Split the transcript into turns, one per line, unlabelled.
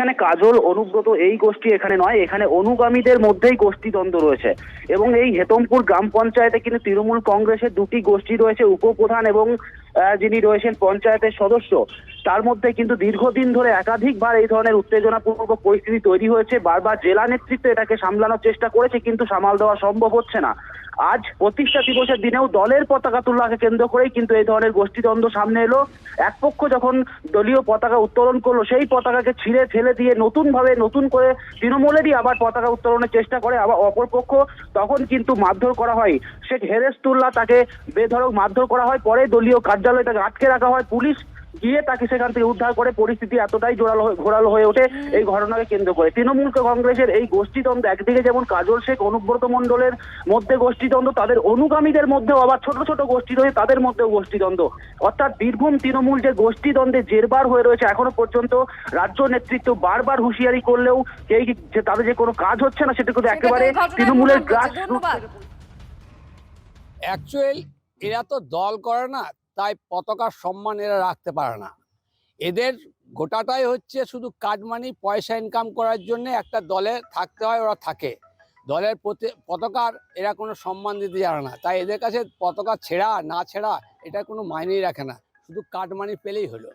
এখানে কাজল অনুব্রত এই গোষ্ঠী এখানে নয়, এখানে অনুগামীদের মধ্যেই গোষ্ঠীদ্বন্দ্ব রয়েছে। এবং এই হেতমপুর গ্রাম পঞ্চায়েতে কিন্তু তৃণমূল কংগ্রেসের দুটি গোষ্ঠী রয়েছে, উপপ্রধান এবং যিনি রয়েছেন পঞ্চায়েতের সদস্য। তার মধ্যে কিন্তু দীর্ঘদিন ধরে একাধিকবার এই ধরনের উত্তেজনাপূর্বক পরিস্থিতি তৈরি হয়েছে। বারবার জেলা নেতৃত্ব এটাকে সামলানোর চেষ্টা করেছে, কিন্তু সামাল দেওয়া সম্ভব হচ্ছে না। আজ প্রতিষ্ঠা দিবসের দিনেও দলের পতাকা তোলাকে কেন্দ্র করেই কিন্তু এই ধরনের গোষ্ঠীদ্বন্দ্ব সামনে এলো। এক পক্ষ যখন দলীয় পতাকা উত্তোলন করলো, সেই পতাকাকে ছিঁড়ে ফেলে দিয়ে নতুন করে তৃণমূলেরই আবার পতাকা উত্তোলনের চেষ্টা করে। আবার অপরপক্ষ তখন কিন্তু মারধর করা হয়। শেখ হেরেস্তুল্লাহ তাকে বেধড়ক মারধর করা হয়, পরে দলীয় কার্যালয়ে তাকে আটকে রাখা হয়। পুলিশ গিয়ে তাকে সেখান থেকে উদ্ধার করে। পরিস্থিতি এতটাই ঘোরালো হয়ে ওঠে এই ঘটনাকে কেন্দ্র করে। তৃণমূল কংগ্রেসের এই গোষ্ঠীদ্বন্দ্ব, একদিকে যেমন কাজল শেখ অনুব্রত মণ্ডলের মধ্যে গোষ্ঠীদ্বন্দ্ব, তাদের অনুগামীদের মধ্যেও আবার ছোট ছোট গোষ্ঠী রয়েছে, তাদের মধ্যেও গোষ্ঠীদ্বন্দ্ব। অর্থাৎ বীরভূম তৃণমূল যে গোষ্ঠীদ্বন্দ্বে জেরবার হয়ে রয়েছে, এখনো পর্যন্ত রাজ্য নেতৃত্ব বারবার হুঁশিয়ারি করলেও তাদের যে কোনো কাজ হচ্ছে না, সেটা কিন্তু একেবারে তৃণমূলের গ্রাস।
অ্যাকচুয়াল এরা তো দল করে না, তাই পতাকার সম্মান এরা রাখতে পারে না। এদের গোটাটাই হচ্ছে শুধু কাটমানি, পয়সা ইনকাম করার জন্য একটা দলে থাকতে হয়, ওরা থাকে। দলের প্রতি পতাকার এরা কোনো সম্মান দিতে জানে না, তাই এদের কাছে পতাকা ছেঁড়া না ছেঁড়া এটা কোনো মাইনেই রাখে না, শুধু কাটমানি পেলেই হলো।